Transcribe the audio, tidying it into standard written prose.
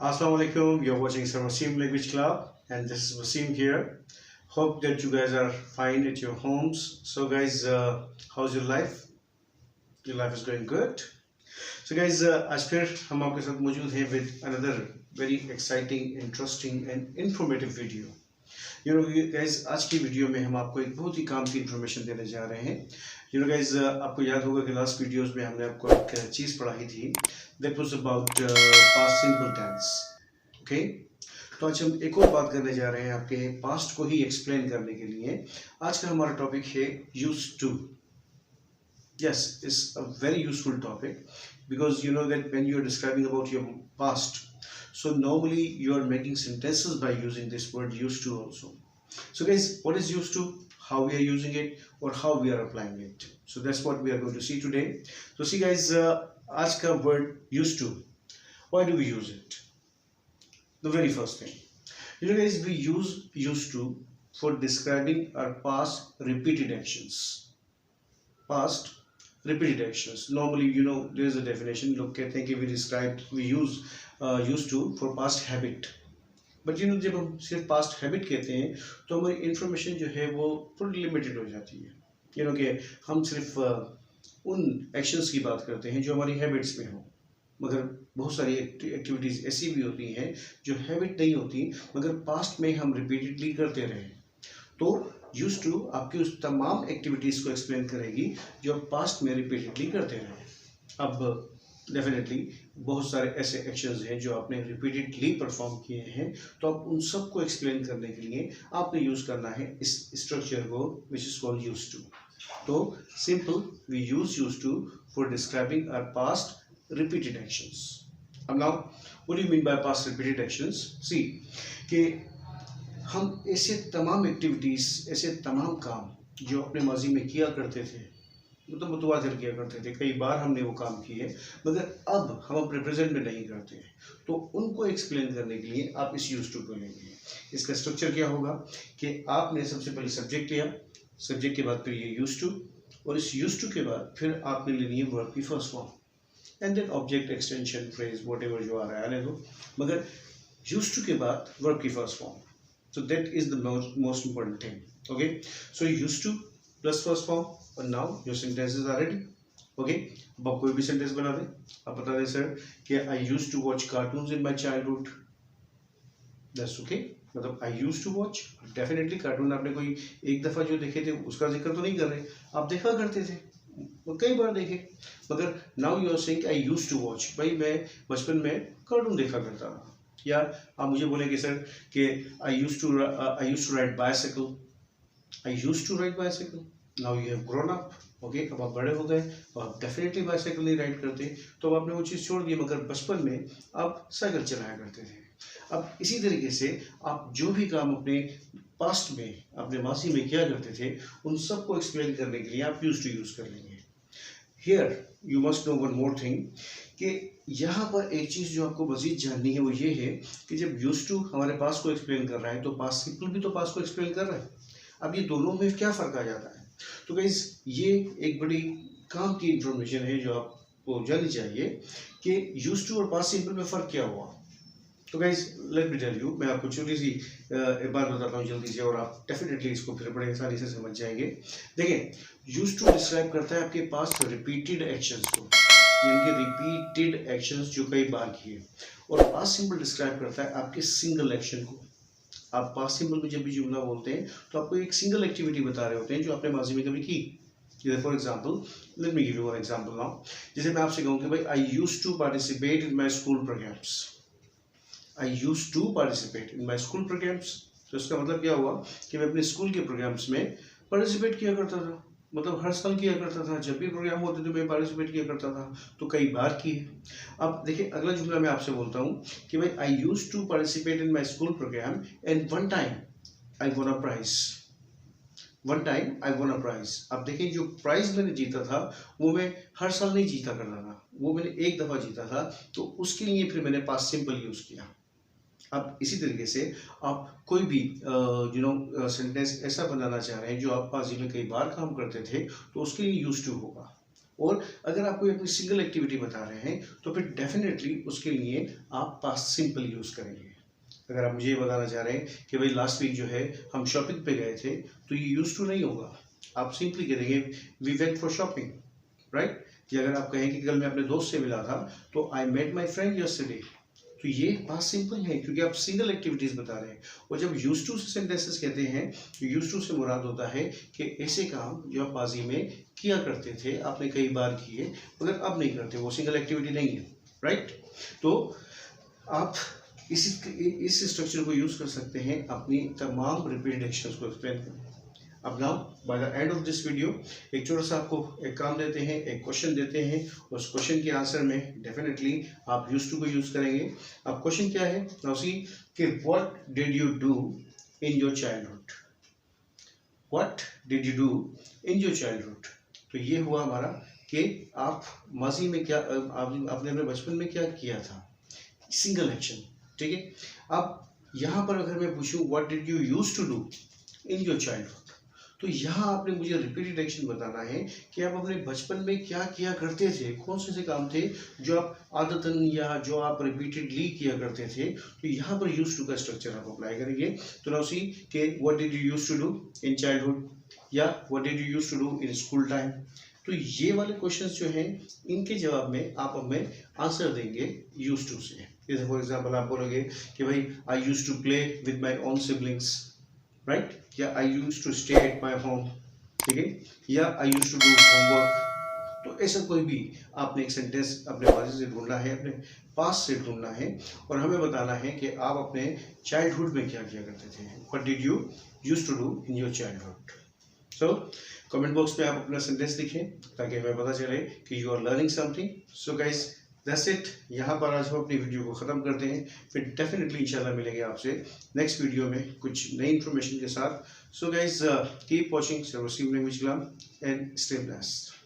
Assalamu alaikum. You're watching Sir Wasim Language Club, and this is Wasim here. Hope that you guys are fine at your homes. So, guys, how's your life? Your life is going good. So, guys, आज फिर हम आपके साथ मौजूद हैं with another very exciting, interesting, and informative video. Guys आज की video में हम आपको एक बहुत ही काम की इन्फॉर्मेशन देने जा रहे हैं। गाइज आपको याद होगा कि लास्ट वीडियोस में हमने आपको एक चीज़ पढ़ाई थी, that was about past simple tense. Okay, तो आज हम एक और बात करने जा रहे हैं आपके पास्ट को ही एक्सप्लेन करने के लिए। आज का हमारा टॉपिक है used to. Yes, it's a very useful topic because you know that when you are describing about your past, so normally you are making sentences by using this word used to also. So guys, what is used to, how we are using it, or how we are applying it? So that's what we are going to see today. So see guys, aaj ka word used to, why do we use it? The very first thing, guys, we use used to for describing our past repeated actions. Past repeated actions. Normally, there is a definition. लोग कहते हैं कि we use used to for past habit. But जब हम सिर्फ past habit कहते हैं तो हमारी information जो है वो थोड़ी limited हो जाती है। कि हम सिर्फ उन actions की बात करते हैं जो हमारी habits में हो, मगर बहुत सारी activities ऐसी भी होती हैं जो habit नहीं होती मगर past में हम repeatedly करते रहे। तो यूज टू आपकी उस तमाम एक्टिविटीज़ को एक्सप्लेन करेगी जो आप पास्ट में रिपीटेडली करते रहे। अब डेफिनेटली बहुत सारे ऐसे एक्शंस हैं जो आपने रिपीटेडली परफॉर्म किए हैं, तो आप उन सब को एक्सप्लेन करने के लिए आपने यूज़ करना है इस स्ट्रक्चर को which is called use to. तो simple, we use to for describing our past repeated actions. अब now what do you mean by past repeated actions? See कि हम ऐसे तमाम एक्टिविटीज़, ऐसे तमाम काम जो अपने माजी में किया करते थे, मतलब मुतवातिर किया करते थे, कई बार हमने वो काम किए मगर अब हम अपने प्रेजेंट में नहीं करते हैं, तो उनको एक्सप्लेन करने के लिए आप इस यूज टू को लेंगे। इसका स्ट्रक्चर क्या होगा कि आपने सबसे पहले सब्जेक्ट लिया, सब्जेक्ट के बाद फिर ये यूज टू, और इस यूज टू के बाद फिर आपने लेनी है वर्ब की first form and then object, extension, phrase, whatever जो आ रहा है आने दो, मगर यूज टू के बाद वर्ब की first form. So that is the most important thing. Okay, so used to plus first form, and now your sentences are ready. Okay, अब आप कोई भी सेंटेंस बना दें, आप बता दें सर कि I used to watch cartoons in my childhood. That's okay. मतलब I used to watch, definitely cartoon आपने कोई एक दफ़ा जो देखे थे उसका जिक्र तो नहीं कर रहे, आप देखा करते थे, कई बार देखे, मगर now you are saying I used to watch, भाई मैं बचपन में कार्टून देखा करता था। या आप मुझे बोलेंगे सर कि I use to ride bicycle, I use to ride bicycle, now you have grown up. Okay, अब आप बड़े हो गए और आप डेफिनेटली बाइसाइकिल नहीं राइड करते, तो अब आपने वो चीज़ छोड़ दी, मगर बचपन में आप साइकिल चलाया करते थे। अब इसी तरीके से आप जो भी काम अपने पास्ट में, अपने माजी में किया करते थे, उन सब को एक्सप्लेन करने के लिए आप यूज टू यूज़ कर लेंगे। Here you must know one more thing कि यहाँ पर एक चीज़ जो आपको मजीद जाननी है वो ये है कि जब यूज टू हमारे पास को एक्सप्लेन कर रहा है तो पास्ट सिंपल भी तो पास्ट को एक्सप्लेन कर रहा है। अब ये दोनों में क्या फ़र्क आ जाता है? तो गाइस ये एक बड़ी काम की इंफॉर्मेशन है जो आपको जाननी चाहिए कि यूज टू और पास्ट सिंपल में फ़र्क क्या हुआ। तो guys let me tell you, मैं आपको छोटी सी एक बात बताता हूँ जल्दी से, और आप डेफिनेटली इसको फिर बड़े आसानी से समझ जाएंगे। देखें, यूज टू डिस्क्राइब करता है आपके पास्ट रिपीटेड एक्शंस को, यानी कि रिपीटेड एक्शंस जो कई बार किए, और पास्ट सिंपल डिस्क्राइब करता है आपके सिंगल एक्शन को। आप पास्ट सिंपल में जब भी जुमला बोलते हैं तो आपको एक सिंगल एक्टिविटी बता रहे होते हैं जो आपने माजी में कभी की। जैसे for example, let me give you one example now. जैसे मैं आपसे कहूँ कि भाई I use to participate in my school programs, I use to participate in my school programs, तो इसका मतलब क्या हुआ कि मैं अपने स्कूल के प्रोग्राम्स में पार्टिसिपेट किया करता था, मतलब हर साल किया करता था, जब भी प्रोग्राम होते थे मैं पार्टिसिपेट किया करता था, तो कई बार किए। अब देखिए अगला जुमला मैं आपसे बोलता हूँ कि भाई I use to participate in my school program and one time I won a prize, one time I won a prize. अब देखिए जो प्राइज मैंने जीता था वो मैं हर साल नहीं जीता करता था, वो मैंने एक दफ़ा जीता था, तो उसके लिए फिर मैंने पास्ट सिंपल यूज़ किया। अब इसी तरीके से आप कोई भी सेंटेंस ऐसा बनाना चाह रहे हैं जो आप माजी में कई बार काम करते थे, तो उसके लिए यूज टू होगा। और अगर आप कोई अपनी सिंगल एक्टिविटी बता रहे हैं तो फिर डेफिनेटली उसके लिए आप पास्ट सिंपल यूज़ करेंगे। अगर आप मुझे ये बताना चाह रहे हैं कि भाई लास्ट वीक जो है हम शॉपिंग पे गए थे, तो ये यूज टू नहीं होगा, आप सिंपली करेंगे we went for shopping, right. या अगर आप कहें कि कल मैं अपने दोस्त से मिला था तो I met my friend yesterday, तो ये पास्ट सिंपल है क्योंकि आप सिंगल एक्टिविटीज बता रहे हैं। और जब यूज टू से सेंटेंसेस कहते हैं तो यूज टू से मुराद होता है कि ऐसे काम जो आप माजी में किया करते थे, आपने कई बार किए मगर अब नहीं करते, वो सिंगल एक्टिविटी नहीं है, राइट। तो आप इस स्ट्रक्चर को यूज कर सकते हैं अपनी तमाम रिपीटेड एक्शंस को एक्सप्लेन करने। अब now by the end of this video एक छोटा सा आपको एक काम देते हैं, एक क्वेश्चन देते हैं, उस क्वेश्चन के आंसर में डेफिनेटली आप यूज टू को यूज करेंगे। अब क्वेश्चन क्या है, नाउ सी कि what did you do in your childhood, what did you do in your childhood. तो ये हुआ हमारा कि आप माजी में क्या, आपने अपने बचपन में क्या किया था, सिंगल एक्शन, ठीक है। अब यहाँ पर अगर मैं पूछूं what did you use to do in your childhood, तो यहाँ आपने मुझे रिपीटेड एक्शन बताना है कि आप अपने बचपन में क्या किया करते थे, कौन से काम थे जो आप आदतन या जो आप रिपीटेडली किया करते थे। तो यहाँ पर यूज टू का स्ट्रक्चर आप अप्लाई करेंगे। तो नाउ सी के what did you use to do in childhood या what did you use to do in school time. तो ये वाले क्वेश्चंस जो हैं इनके जवाब में आप हमें आंसर देंगे यूज टू से। जैसे फॉर एग्जांपल आप बोलोगे कि भाई I use to play with my own siblings, right, या I use to stay at my home, ठीक है, या I use to do homework. तो ऐसा कोई भी आपने एक सेंटेंस अपने माजी से ढूंढना है, अपने पास्ट से ढूंढना है और हमें बताना है कि आप अपने चाइल्डहुड में क्या किया करते थे, what did you use to do in your childhood. So comment box में आप अपना सेंटेंस लिखें ताकि हमें पता चले कि you are learning something. So guys that's it, यहाँ पर आज हम अपनी वीडियो को ख़त्म करते हैं, फिर डेफिनेटली इंशाल्लाह मिलेंगे आपसे नेक्स्ट वीडियो में कुछ नई इन्फॉर्मेशन के साथ। So guys keep watching Sarvaseem language club and stay blessed.